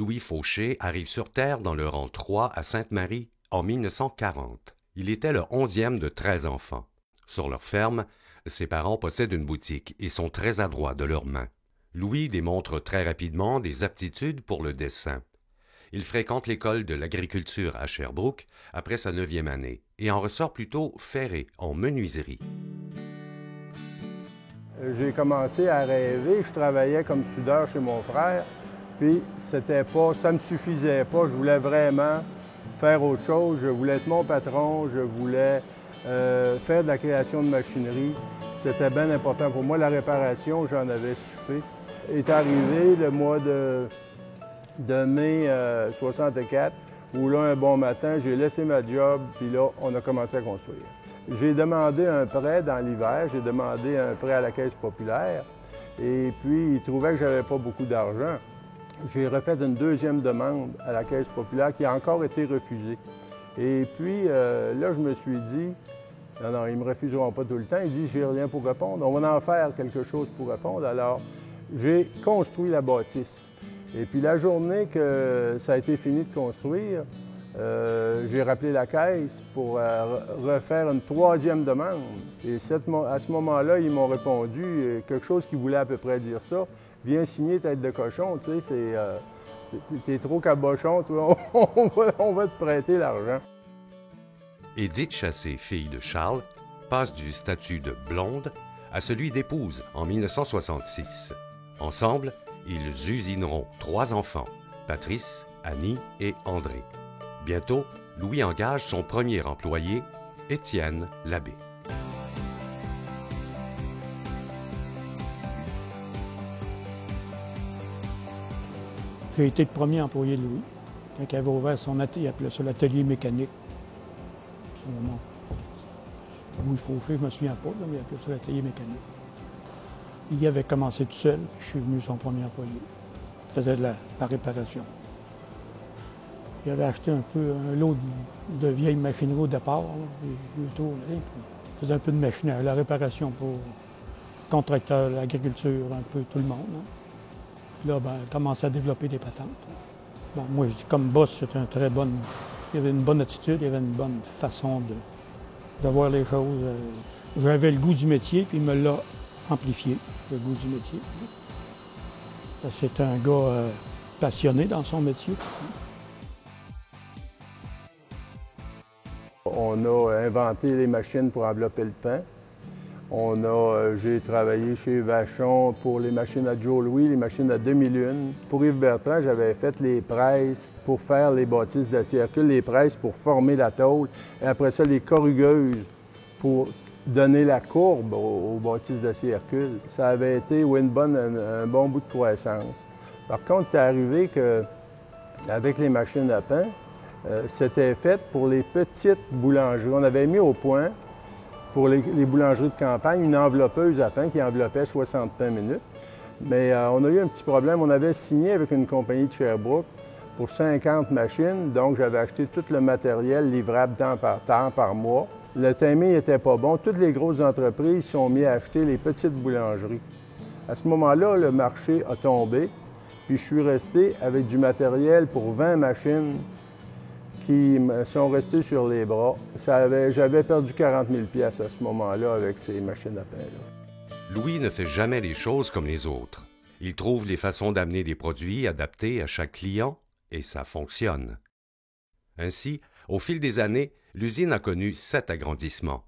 Louis Fauché arrive sur Terre dans le rang 3 à Sainte-Marie en 1940. Il était le 11e de 13 enfants. Sur leur ferme, ses parents possèdent une boutique et sont très adroits de leurs mains. Louis démontre très rapidement des aptitudes pour le dessin. Il fréquente l'école de l'agriculture à Sherbrooke après sa 9e année et en ressort plutôt ferré en menuiserie. J'ai commencé à rêver, je travaillais comme soudeur chez mon frère, puis ça me suffisait pas, je voulais vraiment faire autre chose, je voulais être mon patron, je voulais faire de la création de machinerie. C'était bien important pour moi, la réparation, j'en avais soupé. Est arrivé le mois de mai 64, où là, un bon matin, j'ai laissé ma job, puis là, on a commencé à construire. J'ai demandé un prêt dans l'hiver, j'ai demandé un prêt à la Caisse populaire, et puis ils trouvaient que j'avais pas beaucoup d'argent. J'ai refait une deuxième demande à la Caisse populaire qui a encore été refusée. Et puis là, je me suis dit, non, ils ne me refuseront pas tout le temps. Ils disent, j'ai rien pour répondre, on va en faire quelque chose pour répondre. Alors, j'ai construit la bâtisse. Et puis la journée que ça a été fini de construire, j'ai rappelé la Caisse pour refaire une troisième demande. Et à ce moment-là, ils m'ont répondu quelque chose qui voulait à peu près dire ça. Viens signer tête de cochon, tu sais, t'es trop cabochon, toi, on va te prêter l'argent. Édith Chassé, fille de Charles, passe du statut de blonde à celui d'épouse en 1966. Ensemble, ils usineront 3 enfants, Patrice, Annie et André. Bientôt, Louis engage son premier employé, Étienne Labbé. J'ai été le premier employé de Louis. Quand il avait ouvert son atelier, il appelait ça l'atelier mécanique. Son nom. Louis Fauché, je ne me souviens pas, mais il appelait ça l'atelier mécanique. Il avait commencé tout seul, je suis venu son premier employé. Il faisait de la réparation. Il avait acheté un lot de vieilles machineries au départ, il faisait un peu de machinerie, la réparation pour contracteurs, l'agriculture, un peu tout le monde. Là, il commençait à développer des patentes. Bon, moi, je dis comme boss, c'était un très bon. Il avait une bonne attitude, il avait une bonne façon de voir les choses. J'avais le goût du métier, puis il me l'a amplifié, le goût du métier. C'est un gars passionné dans son métier. On a inventé les machines pour envelopper le pain. J'ai travaillé chez Vachon pour les machines à Joe Louis, les machines à demi-lune. Pour Yves Bertrand, j'avais fait les presses pour faire les bâtisses d'acier Hercule, les presses pour former la tôle, et après ça, les corrugeuses pour donner la courbe aux bâtisses d'acier Hercule. Ça avait été un bon bout de croissance. Par contre, c'est arrivé qu'avec les machines à pain, c'était fait pour les petites boulangeries. On avait mis au point, pour les boulangeries de campagne, une enveloppeuse à pain qui enveloppait 60 pains minutes. Mais on a eu un petit problème. On avait signé avec une compagnie de Sherbrooke pour 50 machines, donc j'avais acheté tout le matériel livrable temps par mois. Le timing n'était pas bon. Toutes les grosses entreprises sont mises à acheter les petites boulangeries. À ce moment-là, le marché a tombé, puis je suis resté avec du matériel pour 20 machines qui me sont restés sur les bras. J'avais perdu 40 000 $ à ce moment-là avec ces machines à pain-là. Louis ne fait jamais les choses comme les autres. Il trouve les façons d'amener des produits adaptés à chaque client et ça fonctionne. Ainsi, au fil des années, l'usine a connu 7 agrandissements.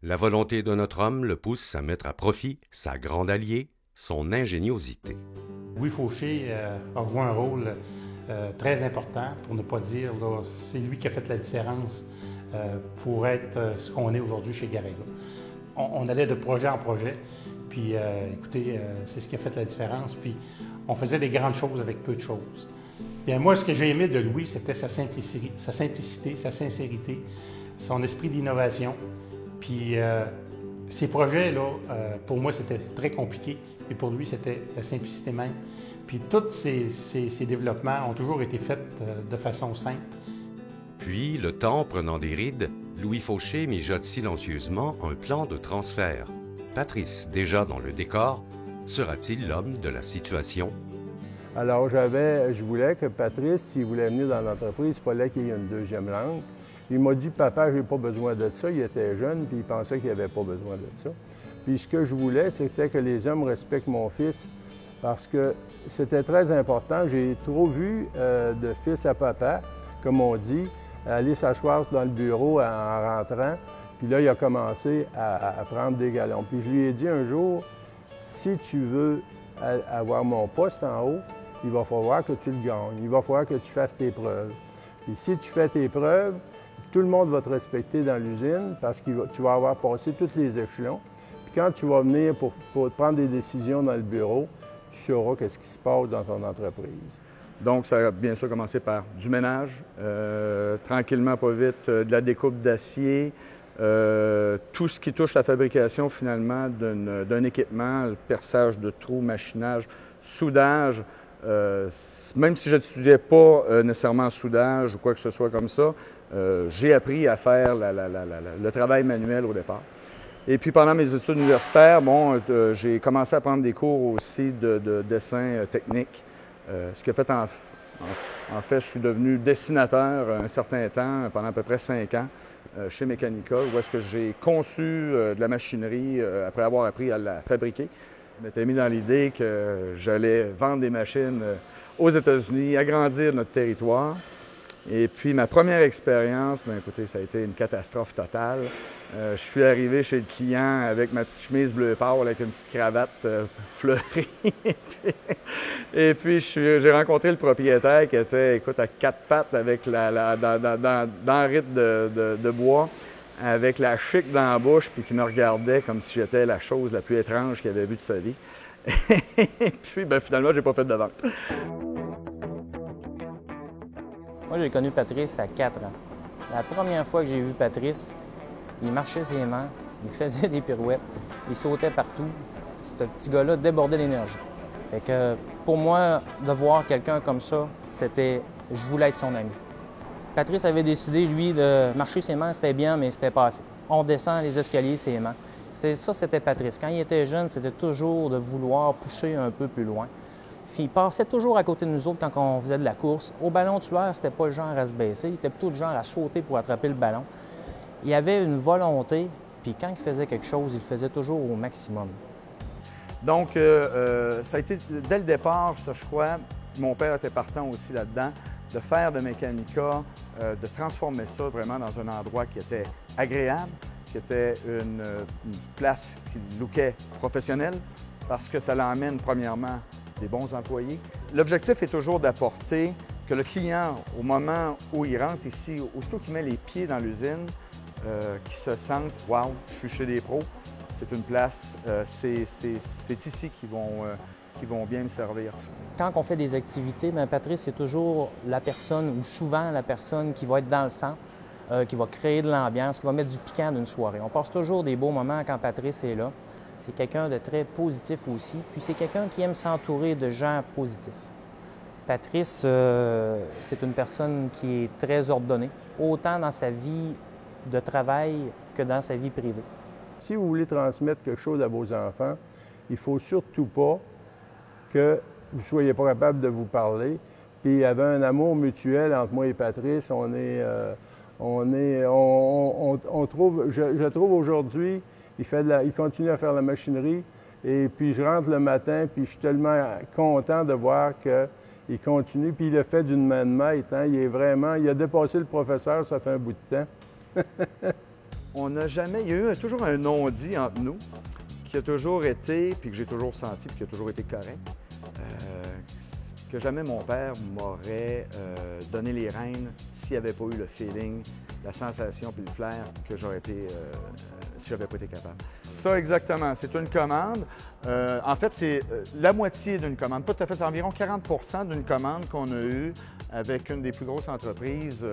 La volonté de notre homme le pousse à mettre à profit sa grande alliée, son ingéniosité. Louis Fauché a joué un rôle très important, pour ne pas dire, c'est lui qui a fait la différence pour être ce qu'on est aujourd'hui chez Garega. On allait de projet en projet, puis écoutez, c'est ce qui a fait la différence, puis on faisait des grandes choses avec peu de choses. Bien, moi, ce que j'ai aimé de Louis, c'était sa simplicité, sa sincérité, son esprit d'innovation, puis ces projets-là, pour moi, c'était très compliqué, et pour lui, c'était la simplicité même. Puis tous ces développements ont toujours été faits de façon simple. Puis, le temps prenant des rides, Louis Fauché mijote silencieusement un plan de transfert. Patrice, déjà dans le décor, sera-t-il l'homme de la situation? Alors, je voulais que Patrice, s'il voulait venir dans l'entreprise, il fallait qu'il y ait une deuxième langue. Il m'a dit, papa, j'ai pas besoin de ça. Il était jeune, puis il pensait qu'il n'avait pas besoin de ça. Puis ce que je voulais, c'était que les hommes respectent mon fils, parce que c'était très important. J'ai trop vu de fils à papa, comme on dit, aller s'asseoir dans le bureau en rentrant. Puis là, il a commencé à prendre des galons. Puis je lui ai dit un jour, si tu veux avoir mon poste en haut, il va falloir que tu le gagnes. Il va falloir que tu fasses tes preuves. Puis si tu fais tes preuves, tout le monde va te respecter dans l'usine parce que tu vas avoir passé tous les échelons. Puis quand tu vas venir pour prendre des décisions dans le bureau, tu sauras qu'est-ce qui se passe dans ton entreprise. Donc, ça a bien sûr commencé par du ménage, tranquillement, pas vite, de la découpe d'acier, tout ce qui touche la fabrication finalement d'un équipement, perçage de trous, machinage, soudage. Même si je n'étudiais pas nécessairement soudage ou quoi que ce soit comme ça, j'ai appris à faire le travail manuel au départ. Et puis pendant mes études universitaires, j'ai commencé à prendre des cours aussi de dessin technique. Ce qui a fait en fait, je suis devenu dessinateur un certain temps, pendant à peu près 5 ans, chez Mecanica, où est-ce que j'ai conçu de la machinerie après avoir appris à la fabriquer. Je m'étais mis dans l'idée que j'allais vendre des machines aux États-Unis, agrandir notre territoire. Et puis ma première expérience, bien écoutez, ça a été une catastrophe totale. Je suis arrivé chez le client avec ma petite chemise bleu pâle avec une petite cravate fleurie. Et puis j'ai rencontré le propriétaire qui était, écoute, à 4 pattes avec dans un rythme de bois, avec la chic dans la bouche, puis qui me regardait comme si j'étais la chose la plus étrange qu'il avait vue de sa vie. Et puis, bien, finalement, j'ai pas fait de vente. Moi, j'ai connu Patrice à 4 ans. La première fois que j'ai vu Patrice, il marchait ses mains, il faisait des pirouettes, il sautait partout. Ce petit gars-là débordait d'énergie. Fait que pour moi, de voir quelqu'un comme ça, je voulais être son ami. Patrice avait décidé, lui, de marcher ses mains, c'était bien, mais c'était pas assez. On descend les escaliers, ses mains. Ça, c'était Patrice. Quand il était jeune, c'était toujours de vouloir pousser un peu plus loin. Puis il passait toujours à côté de nous autres quand on faisait de la course. Au ballon tueur, c'était pas le genre à se baisser, il était plutôt le genre à sauter pour attraper le ballon. Il avait une volonté, puis quand il faisait quelque chose, il le faisait toujours au maximum. Donc, ça a été, dès le départ, je crois, mon père était partant aussi là-dedans, de faire de Mecanica, de transformer ça vraiment dans un endroit qui était agréable, qui était une place qui lookait professionnelle, parce que ça l'emmène premièrement des bons employés. L'objectif est toujours d'apporter que le client, au moment où il rentre ici, aussitôt qu'il met les pieds dans l'usine, qu'il se sente « wow, je suis chez des pros, c'est une place, c'est ici qu'ils vont bien me servir ». Quand on fait des activités, bien, Patrice, c'est toujours la personne, ou souvent la personne qui va être dans le centre, qui va créer de l'ambiance, qui va mettre du piquant d'une soirée. On passe toujours des beaux moments quand Patrice est là. C'est quelqu'un de très positif aussi, puis c'est quelqu'un qui aime s'entourer de gens positifs. Patrice, c'est une personne qui est très ordonnée, autant dans sa vie de travail que dans sa vie privée. Si vous voulez transmettre quelque chose à vos enfants, il ne faut surtout pas que vous ne soyez pas capable de vous parler. Puis il y avait un amour mutuel entre moi et Patrice. Je trouve aujourd'hui, il continue à faire la machinerie. Et puis je rentre le matin, puis je suis tellement content de voir qu'il continue. Puis il le fait d'une main de maître. Hein. Il a dépassé le professeur, ça fait un bout de temps. On n'a jamais, il y a eu toujours un non-dit entre nous, qui a toujours été, puis que j'ai toujours senti, puis qui a toujours été correct, que jamais mon père m'aurait donné les rênes s'il n'y avait pas eu le feeling, la sensation puis le flair que j'aurais été si je n'avais pas été capable. Ça, exactement, c'est une commande. En fait, c'est la moitié d'une commande, pas tout à fait, c'est environ 40 d'une commande qu'on a eue avec une des plus grosses entreprises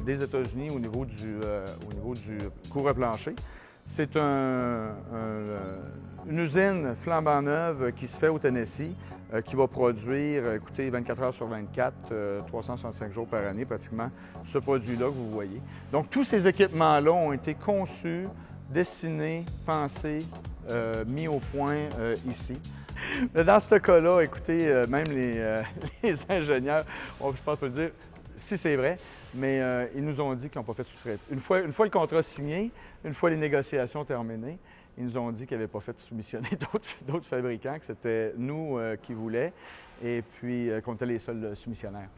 des États-Unis au niveau du couvre-plancher. C'est une usine flambant neuve qui se fait au Tennessee, qui va produire, écoutez, 24 heures sur 24, 365 jours par année pratiquement, ce produit-là que vous voyez. Donc, tous ces équipements-là ont été conçus, dessinés, pensés, mis au point ici. Mais dans ce cas-là, écoutez, même les ingénieurs, je pense pas le dire, si c'est vrai, mais ils nous ont dit qu'ils n'ont pas fait sous-traiter. Une fois le contrat signé, une fois les négociations terminées, ils nous ont dit qu'ils n'avaient pas fait soumissionner d'autres fabricants, que c'était nous qui voulaient, et puis qu'on était les seuls soumissionnaires.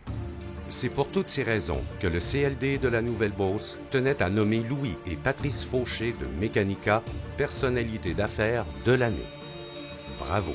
C'est pour toutes ces raisons que le CLD de la Nouvelle-Beauce tenait à nommer Louis et Patrice Fauché de Mécanica personnalité d'affaires de l'année. Bravo!